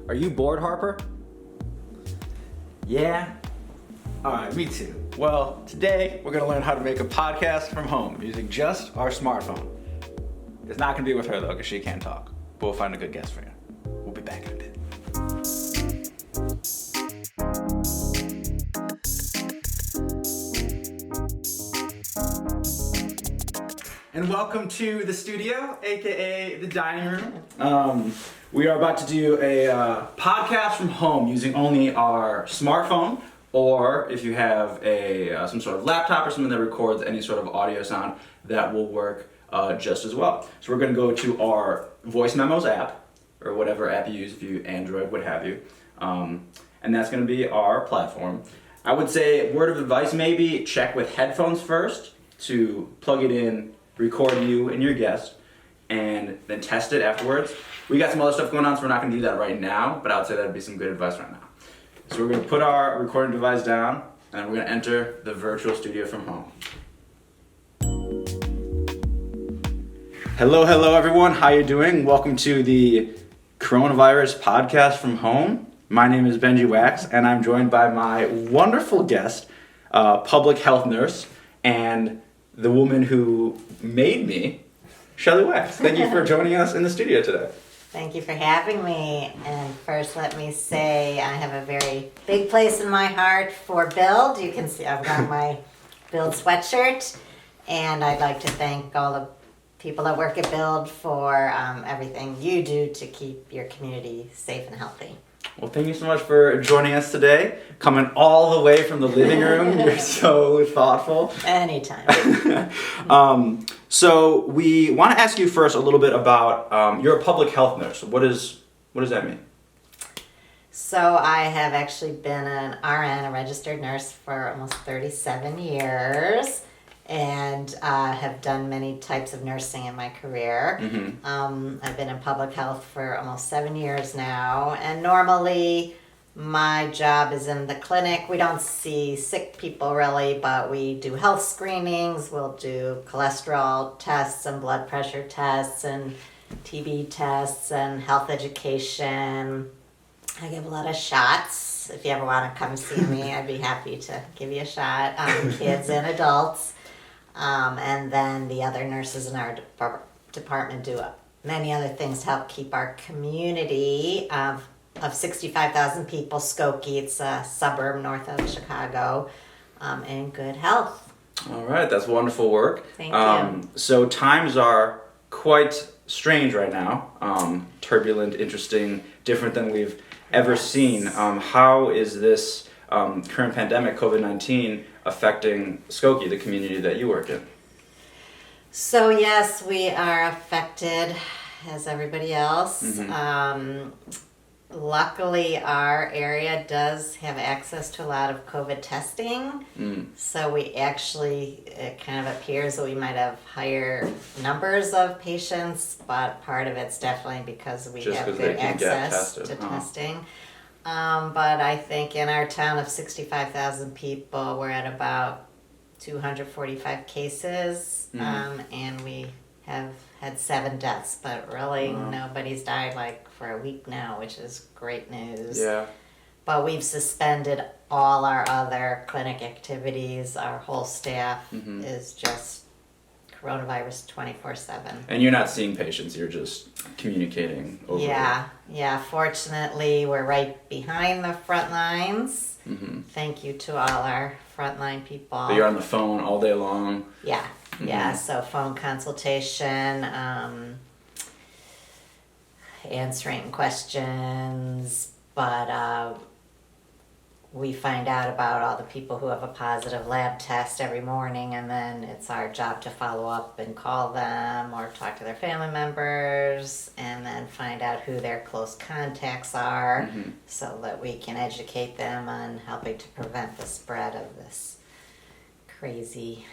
Are you bored, Harper? Yeah? Alright, me too. Well, today we're going to learn how to make a podcast from home using just our smartphone. It's not going to be with her though, because she can't talk. But we'll find a good guest for you. We'll be back in a bit. And welcome to the studio, aka the dining room. We are about to do a podcast from home using only our smartphone, or if you have some sort of laptop or something that records any sort of audio sound, that will work just as well. So we're going to go to our voice memos app, or whatever app you use, if you Android, what have you, and that's going to be our platform. I would say, word of advice maybe, check with headphones first to plug it in, record you and your guest, and then test it afterwards. We got some other stuff going on, so we're not going to do that right now, but I would say that would be some good advice right now. So we're going to put our recording device down, and we're going to enter the virtual studio from home. Hello everyone, how you doing? Welcome to the coronavirus podcast from home. My name is Benjy and I'm joined by my wonderful guest, public health nurse, and the woman who made me, Shelly Wax. Thank you for joining us in the studio today. Thank you for having me. And first, let me say I have a very big place in my heart for Build. You can see I've got my Build sweatshirt. And I'd like to thank all the people that work at Build for everything you do to keep your community safe and healthy. Well, thank you so much for joining us today. Coming all the way from the living room. You're so thoughtful. Anytime. So we want to ask you first a little bit about, you're a public health nurse. What does that mean? So I have actually been an RN, a registered nurse, for almost 37 years. And have done many types of nursing in my career. Mm-hmm. I've been in public health for almost 7 years now, and normally my job is in the clinic. We don't see sick people really, but we do health screenings. We'll do cholesterol tests and blood pressure tests and TB tests and health education. I give a lot of shots. If you ever want to come see me, I'd be happy to give you a shot on kids and adults. And then the other nurses in our department do many other things to help keep our community of 65,000 people, Skokie, it's a suburb north of Chicago, in good health. All right, that's wonderful work. Thank you. So times are quite strange right now, turbulent, interesting, different than we've ever seen. How is this current pandemic, COVID-19, affecting Skokie, the community that you work in? So yes, we are affected as everybody else. Mm-hmm. Luckily, our area does have access to a lot of COVID testing. So we actually, it kind of appears that we might have higher numbers of patients, but part of it's definitely because we have good access to testing. But I think in our town of 65,000 people, we're at about 245 cases, and we have had 7 deaths, but really nobody's died for a week now, which is great news. Yeah. But we've suspended all our other clinic activities. Our whole staff is just coronavirus 24/7. And you're not seeing patients, you're just communicating over. Yeah. Fortunately, we're right behind the front lines. Mm-hmm. Thank you to all our frontline people. But you're on the phone all day long. Yeah. So phone consultation, answering questions, but we find out about all the people who have a positive lab test every morning, and then it's our job to follow up and call them or talk to their family members, and then find out who their close contacts are, so that we can educate them on helping to prevent the spread of this crazy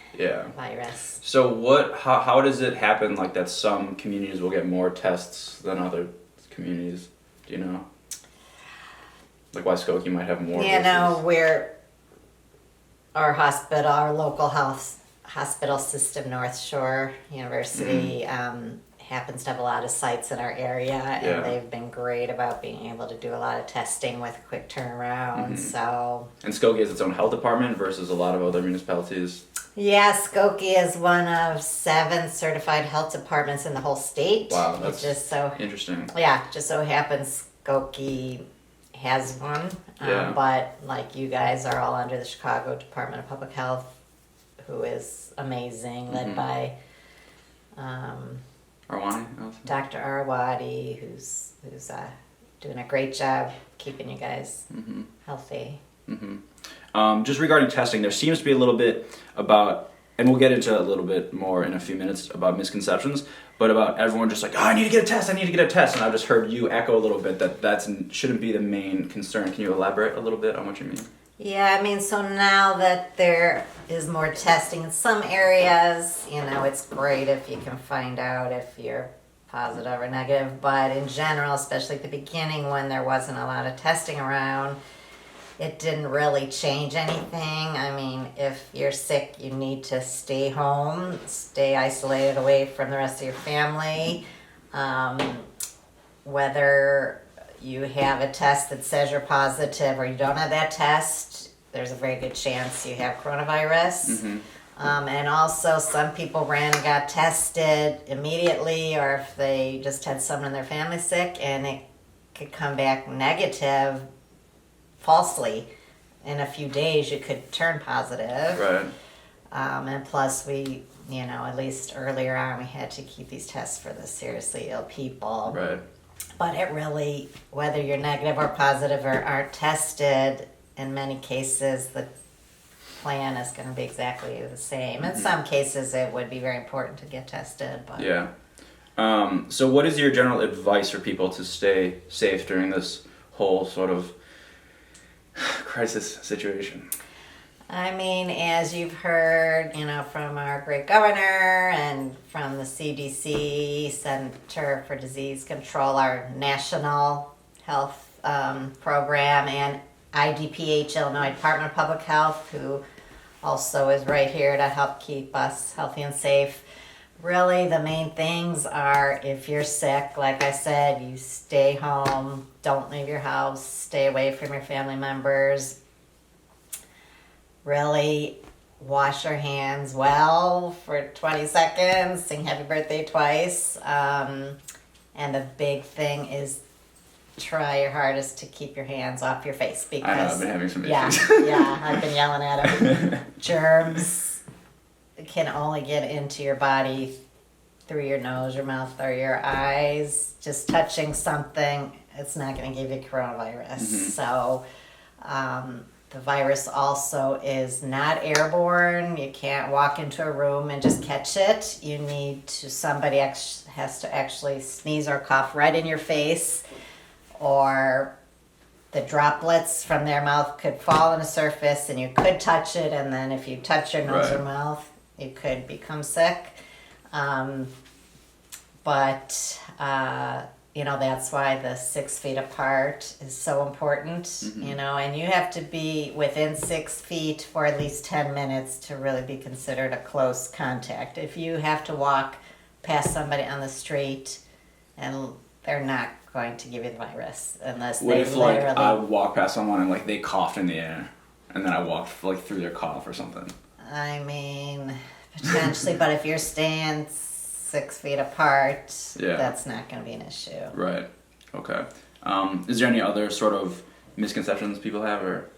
virus. So how does it happen that some communities will get more tests than other communities? Do you know? Why Skokie might have more? Our local hospital system, North Shore University, happens to have a lot of sites in our area, and Yeah. they've been great about being able to do a lot of testing with quick turnaround. So And Skokie has its own health department versus a lot of other municipalities. yeah, Skokie is one of 7 certified health departments in the whole state. Wow, that's it just so interesting. just so happens Skokie has one. Yeah. But like you guys are all under the Chicago Department of Public Health, who is amazing, led by Arwani? Also? Dr. Arawadi, who's doing a great job keeping you guys healthy. Just regarding testing, there seems to be a little bit about, and we'll get into a little bit more in a few minutes about misconceptions, but about everyone just like, oh, I need to get a test, and I've just heard you echo a little bit that shouldn't be the main concern. Can you elaborate a little bit on what you mean? Yeah, I mean, so now that there is more testing in some areas, it's great if you can find out if you're positive or negative, but in general, especially at the beginning when there wasn't a lot of testing around, it didn't really change anything. I mean, if you're sick, you need to stay home, stay isolated away from the rest of your family. Whether you have a test that says you're positive or you don't have that test, there's a very good chance you have coronavirus. And also some people ran and got tested immediately, or if they just had someone in their family sick and it could come back negative falsely. In a few days you could turn positive. Right. And plus we, at least earlier on, we had to keep these tests for the seriously ill people. Right. But it really, whether you're negative or positive or aren't tested, in many cases the plan is going to be exactly the same. In some cases it would be very important to get tested. But Yeah. So what is your general advice for people to stay safe during this whole sort of crisis situation? I mean, as you've heard, from our great governor and from the CDC, Center for Disease Control, our national health program, and IDPH, Illinois Department of Public Health, who also is right here to help keep us healthy and safe. Really, the main things are, if you're sick, like I said, you stay home, don't leave your house, stay away from your family members. Really wash your hands well for 20 seconds, sing happy birthday twice. And the big thing is try your hardest to keep your hands off your face, because I know, I've been having some yeah, issues. yeah, I've been yelling at them. Germs can only get into your body through your nose, your mouth, or your eyes. Just touching something, it's not going to give you coronavirus. So the virus also is not airborne. You can't walk into a room and just catch it. You need to, somebody has to actually sneeze or cough right in your face, or the droplets from their mouth could fall on a surface and you could touch it, and then if you touch your nose or mouth, you could become sick. But that's why the 6 feet apart is so important, and you have to be within 6 feet for at least 10 minutes to really be considered a close contact. If you have to walk past somebody on the street, and they're not going to give you the virus unless What they if literally... I would walk past someone and they coughed in the air, and then I walked through their cough or something? I mean, potentially, but if you're staying 6 feet apart, that's not going to be an issue. Right. Okay. Is there any other sort of misconceptions people have or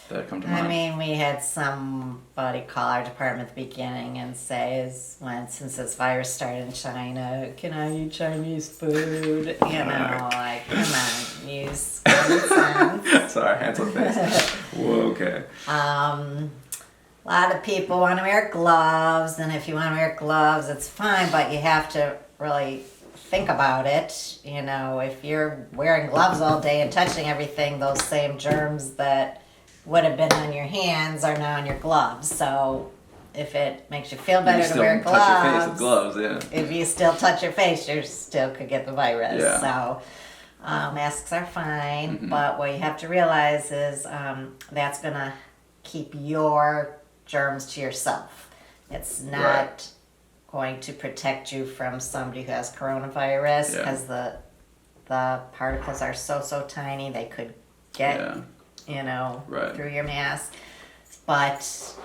that come to mind? I mean, we had somebody call our department at the beginning and say, since this virus started in China, can I eat Chinese food? Come on, use common sense. Sorry, hands on face. Whoa, okay. A lot of people want to wear gloves, and if you want to wear gloves, it's fine, but you have to really think about it. If you're wearing gloves all day and touching everything, those same germs that would have been on your hands are now on your gloves. So if it makes you feel better to wear gloves, touch your face with gloves, yeah. If you still touch your face, you still could get the virus. Yeah. So masks are fine, but what you have to realize is that's going to keep your germs to yourself. It's not going to protect you from somebody who has coronavirus because the particles are so tiny they could get through your mask. But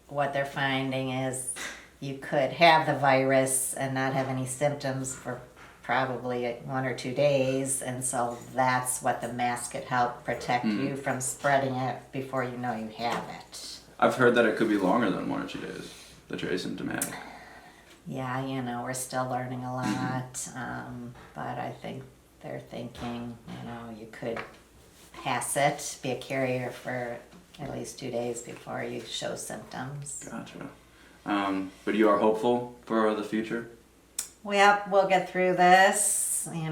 what they're finding is you could have the virus and not have any symptoms for probably 1 or 2 days, and so that's what the mask could help protect you from spreading it before you know you have it. I've heard that it could be longer than 1 or 2 days that you're asymptomatic. Yeah, we're still learning a lot, but I think they're thinking, you could pass it, be a carrier for at least 2 days before you show symptoms. Gotcha. But you are hopeful for the future? We'll get through this. We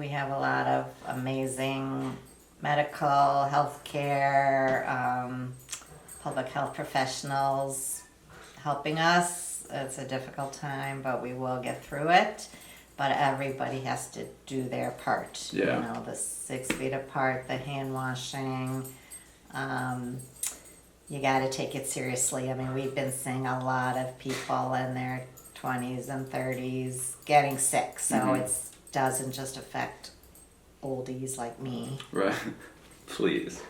have a lot of amazing medical, healthcare, public health professionals helping us. It's a difficult time, but we will get through it. But everybody has to do their part. Yeah. The 6 feet apart, the hand washing. You got to take it seriously. I mean, we've been seeing a lot of people in their 20s and 30s getting sick, so it doesn't just affect oldies like me. Right. Please.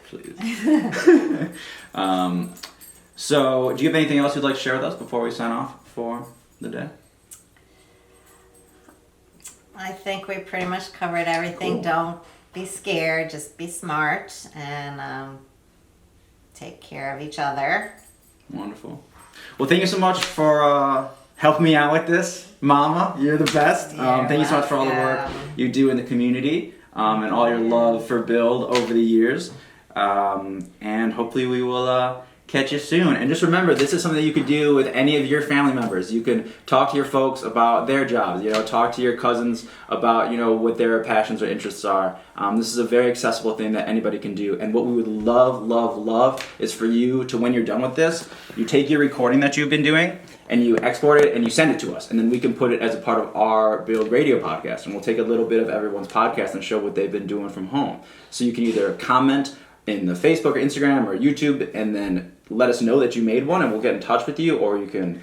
So, do you have anything else you'd like to share with us before we sign off for the day? I think we pretty much covered everything. Cool. Don't be scared, just be smart and take care of each other. Wonderful. Well, thank you so much for helping me out with this, Mama. You're the best. Thank you so much for all the work you do in the community and all your love for Build over the years. And hopefully we will catch you soon. And just remember, this is something that you could do with any of your family members. You can talk to your folks about their jobs, talk to your cousins about, what their passions or interests are. This is a very accessible thing that anybody can do. And what we would love is for you to, when you're done with this, you take your recording that you've been doing and you export it and you send it to us. And then we can put it as a part of our Build Radio podcast. And we'll take a little bit of everyone's podcast and show what they've been doing from home. So you can either comment in the Facebook or Instagram or YouTube and then let us know that you made one and we'll get in touch with you, or you can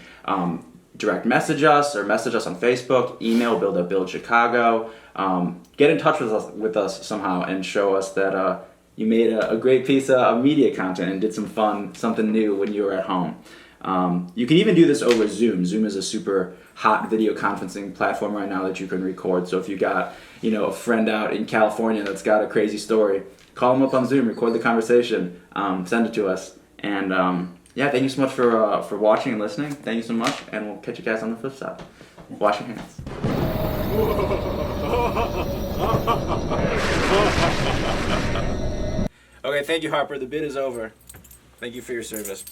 direct message us or message us on Facebook, email build@buildchicago. Get in touch with us somehow and show us that you made a great piece of media content and did something new when you were at home. You can even do this over Zoom. Zoom is a super hot video conferencing platform right now that you can record. So if you got a friend out in California that's got a crazy story, call them up on Zoom, record the conversation, send it to us. And thank you so much for watching and listening. Thank you so much, and we'll catch you guys on the flip side. Wash your hands. Okay, thank you, Harper. The bid is over. Thank you for your service.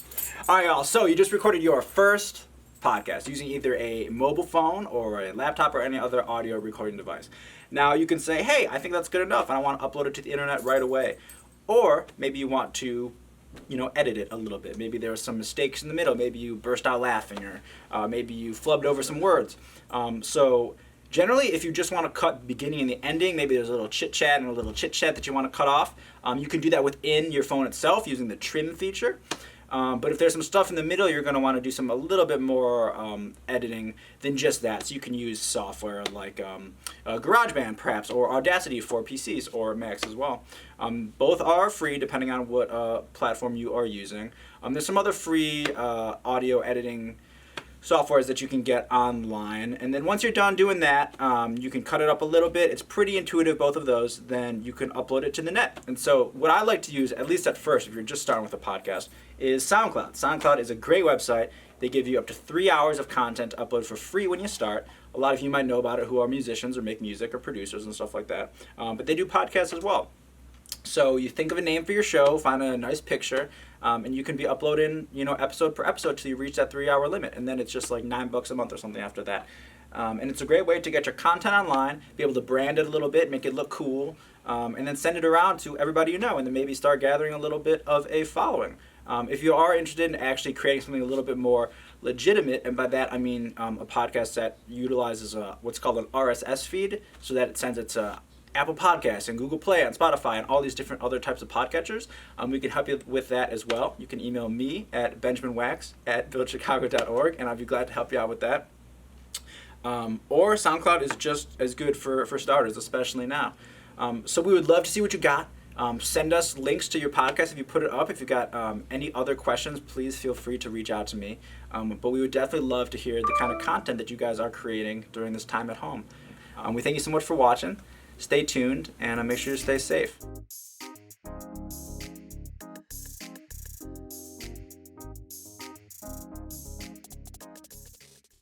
All right, y'all. So you just recorded your first podcast using either a mobile phone or a laptop or any other audio recording device. Now you can say, hey, I think that's good enough, and I want to upload it to the internet right away. Or maybe you want to edit it a little bit. Maybe there were some mistakes in the middle. Maybe you burst out laughing, or maybe you flubbed over some words. So generally, if you just want to cut the beginning and the ending, maybe there's a little chit-chat and a little chit-chat that you want to cut off, you can do that within your phone itself using the trim feature. But if there's some stuff in the middle, you're going to want to do a little bit more editing than just that. So you can use software like GarageBand, perhaps, or Audacity for PCs or Macs as well. Both are free depending on what platform you are using. There's some other free audio editing softwares that you can get online, and then once you're done doing that, you can cut it up a little bit. It's pretty intuitive, both of those. Then you can upload it to the net. And so what I like to use, at least at first, if you're just starting with a podcast, is SoundCloud. SoundCloud is a great website. They give you up to 3 hours of content to upload for free when you start. A lot of you might know about it who are musicians or make music or producers and stuff like that, but they do podcasts as well. So you think of a name for your show, find a nice picture, and you can be uploading, episode per episode till you reach that 3 hour limit. And then it's just like $9 a month or something after that. And it's a great way to get your content online, be able to brand it a little bit, make it look cool, and then send it around to everybody you know, and then maybe start gathering a little bit of a following. If you are interested in actually creating something a little bit more legitimate, and by that I mean a podcast that utilizes what's called an RSS feed, so that it sends its Apple Podcasts and Google Play and Spotify and all these different other types of podcatchers. We can help you with that as well. You can email me at benjaminwax@buildchicago.org, and I'd be glad to help you out with that. Or SoundCloud is just as good for starters, especially now. So we would love to see what you got. Send us links to your podcast if you put it up. If you've got any other questions, please feel free to reach out to me. But we would definitely love to hear the kind of content that you guys are creating during this time at home. We thank you so much for watching. Stay tuned and make sure to stay safe.